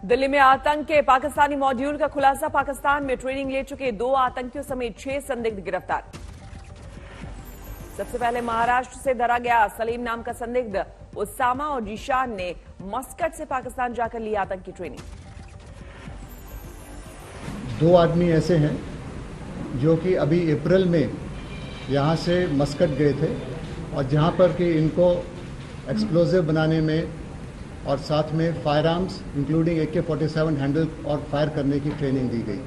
दिल्ली में आतंक के पाकिस्तानी मॉड्यूल का खुलासा। पाकिस्तान में ट्रेनिंग ले चुके 2 आतंकियों समेत 6 संदिग्ध गिरफ्तार। सबसे पहले महाराष्ट्र से धरा गया सलीम नाम का संदिग्ध। उसामा और जीशान ने मस्कट से पाकिस्तान जाकर ली आतंकी ट्रेनिंग। 2 आदमी ऐसे हैं जो कि अभी अप्रैल में यहां से मस्कट गए थे और जहां पर कि इनको एक्सप्लोजिव बनाने में और साथ में fire arms including AK-47 handle और फायर करने की ट्रेनिंग दी गई।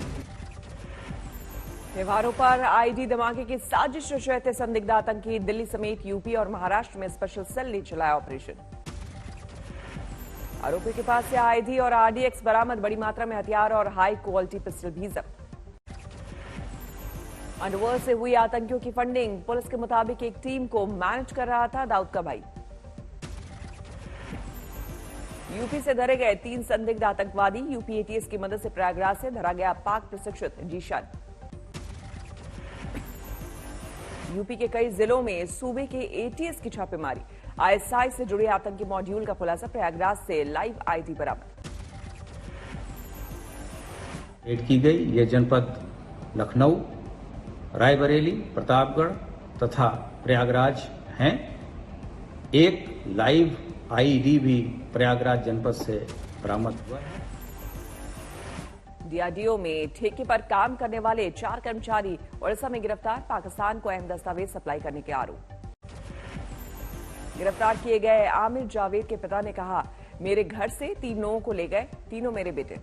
त्योहारों पर आईडी धमाके की साजिश रच रहे थे संदिग्ध आतंकी। दिल्ली समेत यूपी और महाराष्ट्र में स्पेशल सेल ने चलाया ऑपरेशन। आरोपी के पास से आईडी और RDX बरामद। बड़ी मात्रा में हथियार और हाई क्वालिटी पिस्टल भी जब्त। अंडरवर्ल्ड से हुई आतंकियों की फंडिंग। पुलिस के मुताबिक एक टीम को मैनेज कर रहा था दाऊद का भाई। यूपी से धरे गए 3 संदिग्ध आतंकवादी। यूपी ATS की मदद से प्रयागराज से धरा गया पाक प्रशिक्षित जीशान। यूपी के कई जिलों में सूबे के ATS की छापेमारी। ISI से जुड़े आतंकी मॉड्यूल का खुलासा। प्रयागराज से लाइव ID बरामद। रेड की गई ये जनपद लखनऊ, रायबरेली, प्रतापगढ़ तथा प्रयागराज हैं। एक लाइव IED भी प्रयागराज जनपद से बरामद हुआ है। DRDO में ठेके पर काम करने वाले 4 कर्मचारी ओडिशा में गिरफ्तार। पाकिस्तान को अहम दस्तावेज सप्लाई करने के आरोप। गिरफ्तार किए गए आमिर जावेद के पिता ने कहा, मेरे घर से 3 लोगों को ले गए, तीनों मेरे बेटे।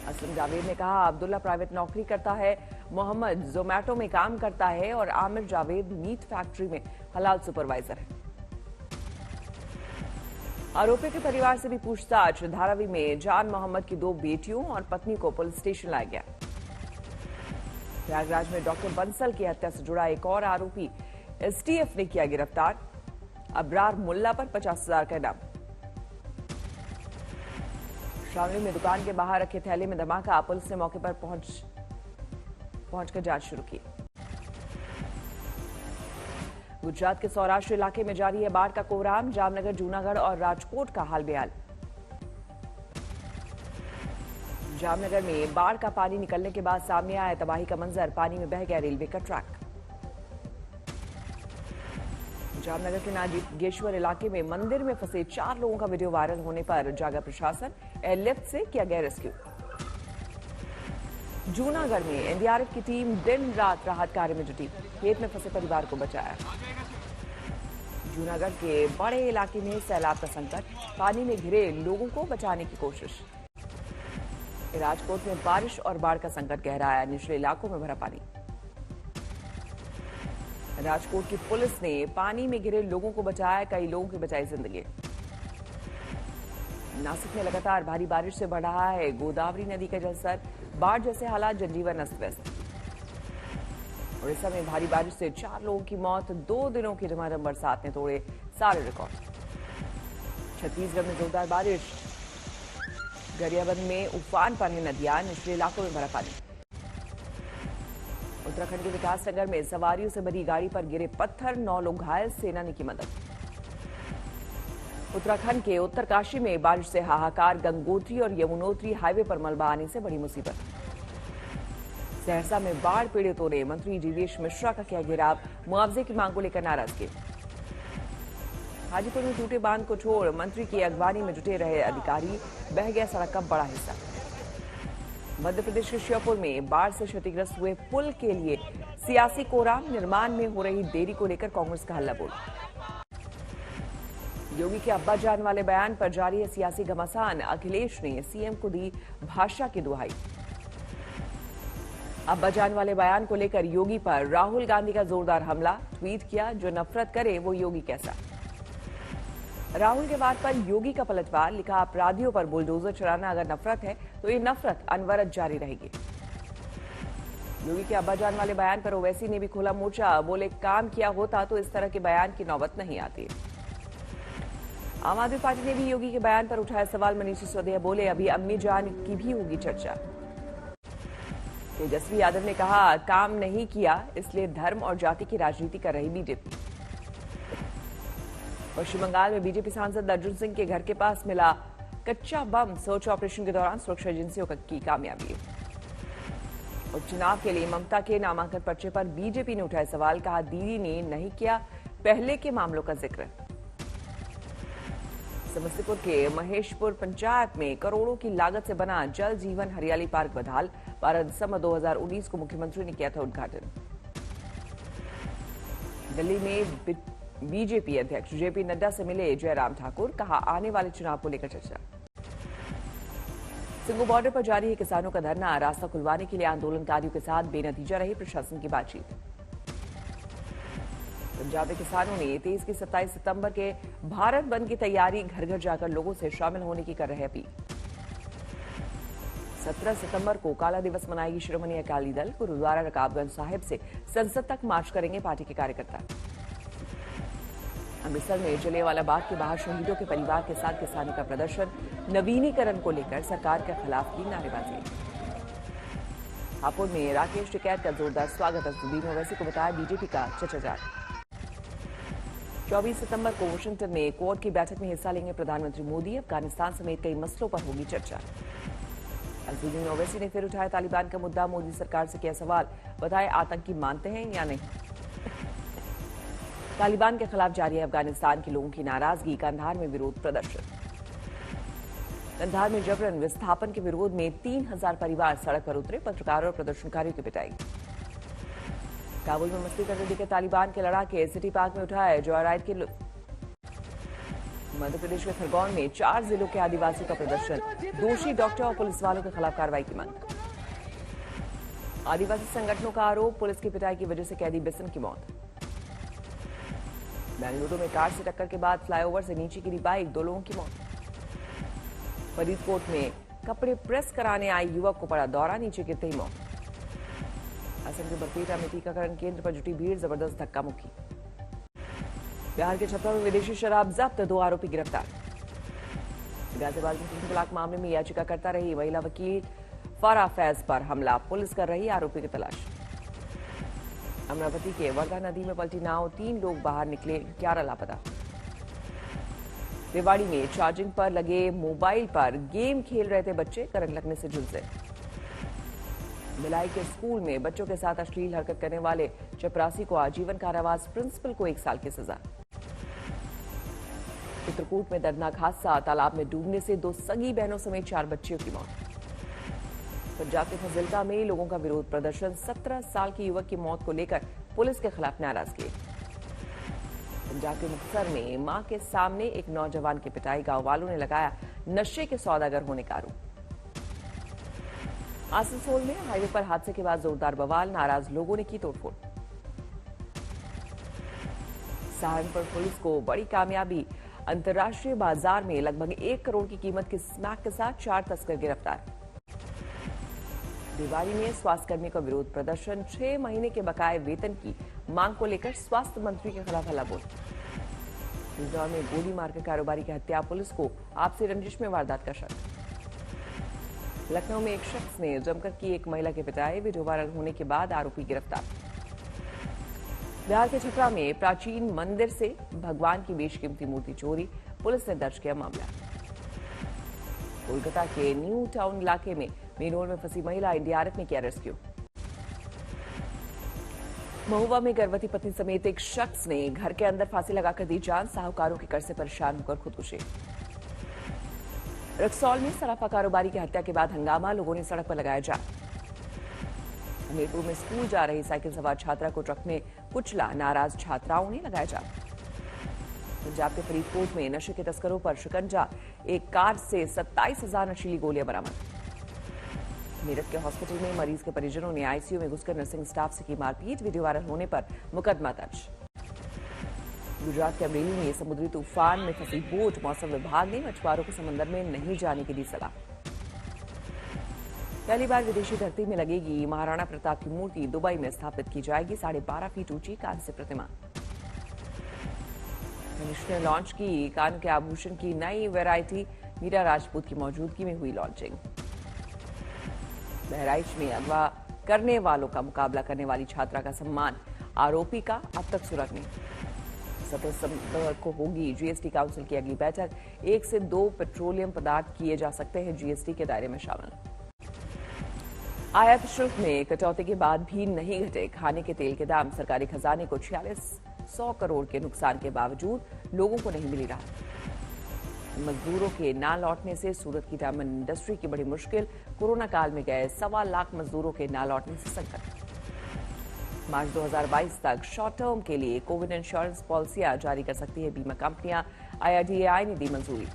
असलम जावेद ने कहा, अब्दुल्ला प्राइवेट नौकरी करता है, मोहम्मद जोमैटो में काम करता है और आमिर जावेद मीट फैक्ट्री में हलाल सुपरवाइजर है। आरोपी के परिवार से भी पूछताछ। धारावी में जान मोहम्मद की 2 बेटियों और पत्नी को पुलिस स्टेशन लाया गया। प्रयागराज में डॉक्टर बंसल की हत्या से जुड़ा एक और आरोपी STF ने किया गिरफ्तार। अबरार मुल्ला पर 50,000 का इनाम। शामली में दुकान के बाहर रखे थैले में धमाका। पुलिस ने मौके पर पहुंचकर जांच शुरू की। गुजरात के सौराष्ट्र इलाके में जारी है बाढ़ का कोहराम। जामनगर, जूनागढ़ और राजकोट का हाल बेहाल। जामनगर में बाढ़ का पानी निकलने के बाद सामने आया तबाही का मंजर। पानी में बह गया रेलवे का ट्रैक। जामनगर के नागेश्वर इलाके में मंदिर में फंसे 4 लोगों का वीडियो वायरल होने पर जागा प्रशासन। एयरलिफ्ट से किया गया रेस्क्यू। जूनागढ़ में NDRF की टीम दिन रात राहत कार्य में जुटी। खेत में फंसे परिवार को बचाया। जूनागढ़ के बड़े इलाके में सैलाब का संकट। पानी में घिरे लोगों को बचाने की कोशिश। राजकोट में बारिश और बाढ़ का संकट गहराया। निचले इलाकों में भरा पानी। राजकोट की पुलिस ने पानी में घिरे लोगों को बचाया। कई लोगों की बचाई जिंदगी। नासिक में लगातार भारी बारिश से बढ़ रहा है गोदावरी नदी का जलस्तर। बाढ़ जैसे हालात, जनजीवन अस्त व्यस्त। उड़ीसा में भारी बारिश से 4 लोगों की मौत। 2 दिनों की झमाझम बरसात ने तोड़े सारे रिकॉर्ड। छत्तीसगढ़ में जोरदार बारिश। गरियाबंद में उफान पर है नदियां। निचले इलाकों में भरा पानी। उत्तराखंड के विकासनगर में सवारियों से भरी गाड़ी पर गिरे पत्थर। 9 लोग घायल, सेना ने की मदद। उत्तराखंड के उत्तरकाशी में बारिश से हाहाकार। गंगोत्री और यमुनोत्री हाईवे पर मलबा आने से बड़ी मुसीबत। सहरसा में बाढ़ पीड़ितों ने मंत्री जीवेश मिश्रा का किया घेराव। मुआवजे की मांग को लेकर नाराजगी। हाजीपुर में टूटे बांध को छोड़ मंत्री की अगवानी में जुटे रहे अधिकारी। बह गया सड़क का बड़ा हिस्सा। मध्य प्रदेश के श्योपुर में बाढ़ से क्षतिग्रस्त हुए पुल के लिए सियासी कोराम। निर्माण में हो रही देरी को लेकर कांग्रेस का हल्ला बोल। योगी के अब्बा जान वाले बयान पर जारी है सियासी घमासान। अखिलेश ने CM को दी भाषा की दुहाई। अब्बा जान वाले बयान को लेकर योगी पर राहुल गांधी का जोरदार हमला। ट्वीट किया, जो नफरत करे वो योगी कैसा। राहुल के वार पर योगी का पलटवार। लिखा, अपराधियों पर बुलडोजर चलाना अगर नफरत है तो ये नफरत अनवरत जारी रहेगी। योगी के अब्बा जान वाले बयान पर ओवैसी ने भी खोला मोर्चा। बोले, काम किया होता तो इस तरह के बयान की नौबत नहीं आती। आम आदमी पार्टी ने भी योगी के बयान पर उठाया सवाल। मनीष सिसोदिया बोले, अभी अम्मी जान की भी होगी चर्चा। तेजस्वी यादव ने कहा, काम नहीं किया इसलिए धर्म और जाति की राजनीति कर रही बीजेपी। पश्चिम बंगाल में बीजेपी सांसद अर्जुन सिंह के घर के पास मिला कच्चा बम सर्च ऑपरेशन के दौरान सुरक्षा एजेंसियों की कामयाबी। उपचुनाव के लिए ममता के नामांकन पर्चे पर बीजेपी ने उठाए सवाल, कहा दीदी ने नहीं किया पहले के मामलों का जिक्र। समस्तीपुर के महेशपुर पंचायत में करोड़ों की लागत से बना जल जीवन हरियाली पार्क बदहाल। 12 दिसंबर 2019 को मुख्यमंत्री ने किया था उद्घाटन। दिल्ली में बीजेपी अध्यक्ष जेपी नड्डा से मिले जयराम ठाकुर, कहा आने वाले चुनाव को लेकर चर्चा। सिंगू बॉर्डर पर जारी है किसानों का धरना, रास्ता खुलवाने के लिए आंदोलनकारियों के साथ बेनतीजा रही प्रशासन की बातचीत। पंजाब में किसानों ने 23 की 27 सितंबर के भारत बंद की तैयारी, घर घर जाकर लोगों से शामिल होने की कर रहे अपील। 17 सितंबर को काला दिवस मनाएगी शिरोमणि अकाली दल। गुरुद्वारा रकाबगंज साहिब से संसद तक मार्च करेंगे पार्टी के कार्यकर्ता। अमृतसर में जलियांवाला बाग के बाहर शहीदों के परिवार के साथ किसानों का प्रदर्शन, नवीनीकरण को लेकर सरकार के खिलाफ की नारेबाजी। हापुड़ में राकेश टिकैत का जोरदार स्वागत, अजदुद्दीन ओवैसी को बताया बीजेपी का चचाचार। 24 सितंबर को वाशिंगटन में क्वाड की बैठक में हिस्सा लेंगे प्रधानमंत्री मोदी। अफगानिस्तान समेत कई मसलों पर होगी चर्चा। अजदुद्दीन ओवैसी ने फिर उठाया तालिबान का मुद्दा, मोदी सरकार से किया सवाल, बताए आतंकी मानते हैं या नहीं। तालिबान के खिलाफ जारी है अफगानिस्तान के लोगों की नाराजगी, कंधार में विरोध प्रदर्शन। कंधार में जबरन विस्थापन के विरोध में 3000 परिवार सड़क पर उतरे, पत्रकारों और प्रदर्शनकारियों की पिटाई। काबुल में मस्ती करने दिखे तालिबान के लड़ाके, सिटी पार्क में उठाए जॉयराइड के लुत्फ। मध्य प्रदेश के खरगोन में 4 जिलों के आदिवासियों का प्रदर्शन, दोषी डॉक्टर और पुलिस वालों के खिलाफ कार्रवाई की मांग। आदिवासी संगठनों का आरोप, पुलिस की पिटाई की वजह से कैदी बिसन की मौत। बेंगलुरु में कार से टक्कर के बाद फ्लाईओवर से नीचे गिरी बाइक, 2 लोगों की मौत। फरीदकोट में कपड़े प्रेस कराने आए युवक को पड़ा दौरा, नीचे गिरते ही मौत। असम के बरपेटा में टीकाकरण केंद्र पर जुटी भीड़, जबरदस्त धक्का मुक्की। बिहार के छपरा में विदेशी शराब जब्त, 2 आरोपी गिरफ्तार। गाजियाबाद में 3 तलाक मामले में याचिकाकर्ता रही महिला वकील फराह फैज पर हमला, पुलिस कर रही आरोपी की तलाश। अमरावती के वर्धा नदी में पलटी नाव, 3 लोग बाहर निकले, 11 लापता। रेवाड़ी में चार्जिंग पर लगे मोबाइल पर गेम खेल रहे थे बच्चे, करंट लगने से झुलसे। भिलाई के स्कूल में बच्चों के साथ अश्लील हरकत करने वाले चपरासी को आजीवन कारावास, प्रिंसिपल को 1 साल की सजा। चित्रकूट में दर्दनाक हादसा, तालाब में डूबने से 2 सगी बहनों समेत 4 बच्चियों की मौत। पंजाब के फजिल्का में लोगों का विरोध प्रदर्शन, 17 साल के युवक की मौत को लेकर पुलिस के खिलाफ नाराजगी। पंजाब के मुक्तसर में मां के सामने एक नौजवान की पिटाई, गांव वालों ने लगाया नशे के सौदागर होने का आरोप। आसनसोल में हाईवे पर हादसे के बाद जोरदार बवाल, नाराज लोगों ने की तोड़फोड़। सहारनपुर पुलिस को बड़ी कामयाबी, अंतर्राष्ट्रीय बाजार में लगभग 1 करोड़ की कीमत की स्मैक के साथ 4 तस्कर गिरफ्तार। रेवाड़ी में स्वास्थ्यकर्मी का विरोध प्रदर्शन, 6 महीने के बकाये वेतन की मांग को लेकर स्वास्थ्य मंत्री के खिलाफ हल्ला बोल। इंदौर में गोली मारकर कारोबारी की हत्या, पुलिस को आपसी रंजिश में वारदात का शक। लखनऊ में एक शख्स ने जमकर की एक महिला की पिटाई, वीडियो वायरल होने के बाद आरोपी गिरफ्तार। बिहार के छपरा में प्राचीन मंदिर से भगवान की बेशकीमती मूर्ति चोरी, पुलिस ने दर्ज किया मामला। कोलकाता के न्यू टाउन इलाके में मेनोर में फंसी महिला, एनडीआरएफ ने किया रेस्क्यू। महुआ में गर्भवती पत्नी समेत एक शख्स ने घर के अंदर फांसी लगाकर दी जान, साहूकारों के कर्ज से परेशान होकर खुदकुशी। रक्सौल में सराफा कारोबारी की हत्या के बाद हंगामा, लोगों ने सड़क पर लगाया जाम। हमीरपुर में स्कूल जा रही साइकिल सवार छात्रा को ट्रक ने कुचला, नाराज छात्राओं ने लगाया जाम। पंजाब के फरीदकोट में नशे के तस्करों पर शिकंजा, एक कार से 27,000 नशीली गोलियां बरामद। मेरठ के हॉस्पिटल में मरीज के परिजनों ने आईसीयू में घुसकर नर्सिंग स्टाफ से की मारपीट, वीडियो वायरल होने पर मुकदमा दर्ज। गुजरात के अमरेली में समुद्री तूफान में फंसी बोट, मौसम विभाग ने मछुआरों को समंदर में नहीं जाने की दी सलाह। पहली बार विदेशी धरती में लगेगी महाराणा प्रताप की मूर्ति, दुबई में स्थापित की जाएगी 12.5 फीट ऊंची कांस्य प्रतिमा। तनिष्क ने लॉन्च की कान के आभूषण की नई वैरायटी, मीरा राजपूत की मौजूदगी में हुई लॉन्चिंग। बहराइच में अगवा करने वालों का मुकाबला करने वाली छात्रा का सम्मान, आरोपी का अब तक सुराग नहीं। 17 सितंबर को होगी जीएसटी काउंसिल की अगली बैठक। 1 से 2 पेट्रोलियम पदार्थ किए जा सकते हैं जीएसटी के दायरे में शामिल। आयात शुल्क में कटौती के बाद भी नहीं घटे खाने के तेल के दाम। सरकारी खजाने को 4600 करोड़ के नुकसान के बावजूद लोगों को नहीं मिली राहत। मजदूरों के ना लौटने से सूरत की डायमंड इंडस्ट्री की बड़ी मुश्किल। कोरोना काल में गए 1.25 लाख मजदूरों के ना लौटने से संकट। मार्च 2022 तक शॉर्ट टर्म के लिए कोविड इंश्योरेंस पॉलिसियां जारी कर सकती है बीमा कंपनियां। IRDAI ने दी मंजूरी।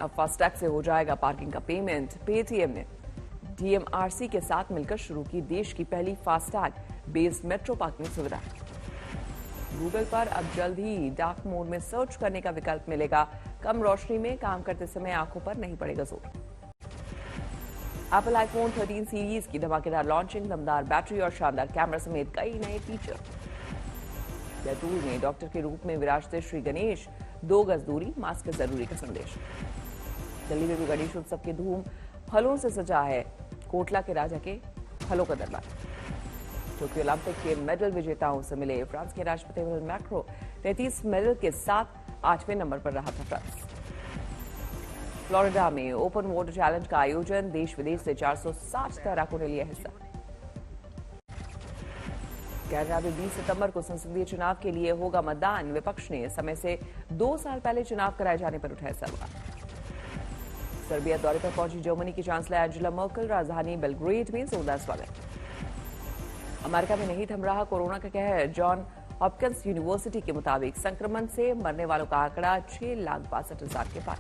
अब फास्टैग से हो जाएगा पार्किंग का पेमेंट। पेटीएम ने DMRC के साथ मिलकर शुरू की देश की पहली फास्टैग बेस्ड मेट्रो पार्किंग सुविधा। गूगल पर अब जल्द ही डार्क मोड में सर्च करने का विकल्प मिलेगा। कम रोशनी में काम करते समय आंखों पर नहीं पड़ेगा जोर। एप्पल आईफोन 13 सीरीज की धमाकेदार लॉन्चिंग। दमदार बैटरी और शानदार कैमरा समेत कई नए फीचर। बैतूल में डॉक्टर के रूप में विराजते श्री गणेश। 2 गज दूरी, मास्क जरूरी का संदेश। दिल्ली में भी गणेश उत्सव की धूम। फलों से सजा है कोटला के राजा के फलों का दरबार। टोक्यो ओलंपिक के मेडल विजेताओं से मिले फ्रांस के राष्ट्रपति इमैनुएल मैक्रों। 33 मेडल के साथ 8वें नंबर पर रहा था फ्रांस। फ्लोरिडा में ओपन वाटर चैलेंज का आयोजन। देश विदेश से 460 तैराकों ने लिया हिस्सा। कनाडा में 20 सितंबर को संसदीय चुनाव के लिए होगा मतदान। विपक्ष ने समय से 2 साल पहले चुनाव कराए जाने पर उठाए सवाल। सर्बिया दौरे पर पहुंची जर्मनी की चांसलर एंजेला मर्केल। राजधानी बेलग्रेड में जोरदार स्वागत। अमेरिका में नहीं थम रहा कोरोना का कहर। जॉन हॉपकिंस यूनिवर्सिटी के मुताबिक संक्रमण से मरने वालों का आंकड़ा 6,62,000 के पार।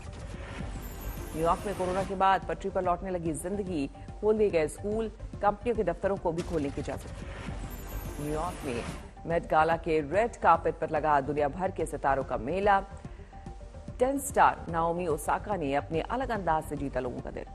न्यूयॉर्क में कोरोना के बाद पटरी पर लौटने लगी जिंदगी। खोल दिए गए स्कूल। कंपनियों के दफ्तरों को भी खोलने की इजाजत। न्यूयॉर्क में मेट गाला के रेड कार्पेट पर लगा दुनिया भर के सितारों का मेला। 10 स्टार नाओमी ओसाका ने अपने अलग अंदाज से जीता लोगों का दिल।